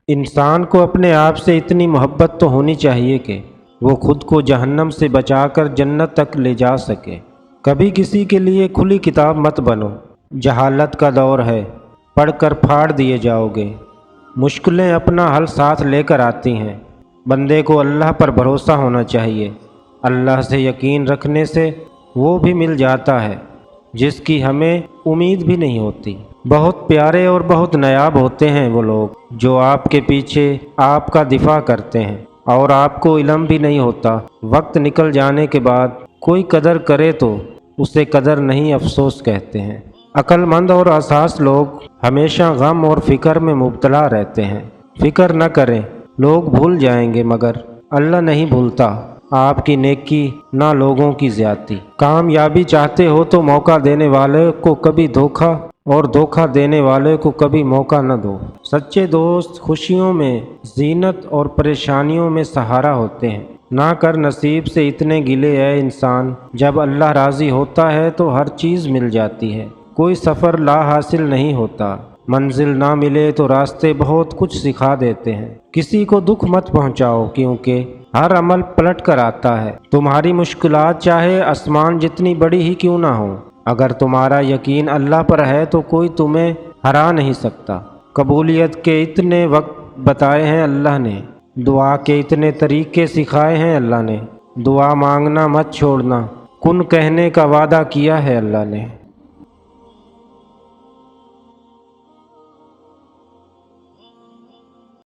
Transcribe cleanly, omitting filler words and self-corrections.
انسان کو اپنے آپ سے اتنی محبت تو ہونی چاہیے کہ وہ خود کو جہنم سے بچا کر جنت تک لے جا سکے۔ کبھی کسی کے لیے کھلی کتاب مت بنو۔ جہالت کا دور ہے، پڑھ کر پھاڑ دیے جاؤ گے۔ مشکلیں اپنا حل ساتھ لے کر آتی ہیں۔ بندے کو اللہ پر بھروسہ ہونا چاہیے۔ اللہ سے یقین رکھنے سے وہ بھی مل جاتا ہے جس کی ہمیں امید بھی نہیں ہوتی۔ بہت پیارے اور بہت نایاب ہوتے ہیں وہ لوگ جو آپ کے پیچھے آپ کا دفاع کرتے ہیں اور آپ کو علم بھی نہیں ہوتا۔ وقت نکل جانے کے بعد کوئی قدر کرے تو اسے قدر نہیں، افسوس کہتے ہیں۔ عقل مند اور حساس لوگ ہمیشہ غم اور فکر میں مبتلا رہتے ہیں۔ فکر نہ کریں، لوگ بھول جائیں گے مگر اللہ نہیں بھولتا آپ کی نیکی نہ لوگوں کی زیادتی۔ کامیابی چاہتے ہو تو موقع دینے والے کو کبھی دھوکہ اور دھوکہ دینے والے کو کبھی موقع نہ دو۔ سچے دوست خوشیوں میں زینت اور پریشانیوں میں سہارا ہوتے ہیں۔ نہ کر نصیب سے اتنے گلے اے انسان، جب اللہ راضی ہوتا ہے تو ہر چیز مل جاتی ہے۔ کوئی سفر لا حاصل نہیں ہوتا، منزل نہ ملے تو راستے بہت کچھ سکھا دیتے ہیں۔ کسی کو دکھ مت پہنچاؤ کیونکہ ہر عمل پلٹ کر آتا ہے۔ تمہاری مشکلات چاہے آسمان جتنی بڑی ہی کیوں نہ ہو، اگر تمہارا یقین اللہ پر ہے تو کوئی تمہیں ہرا نہیں سکتا۔ قبولیت کے اتنے وقت بتائے ہیں اللہ نے، دعا کے اتنے طریقے سکھائے ہیں اللہ نے۔ دعا مانگنا مت چھوڑنا، کن کہنے کا وعدہ کیا ہے اللہ نے۔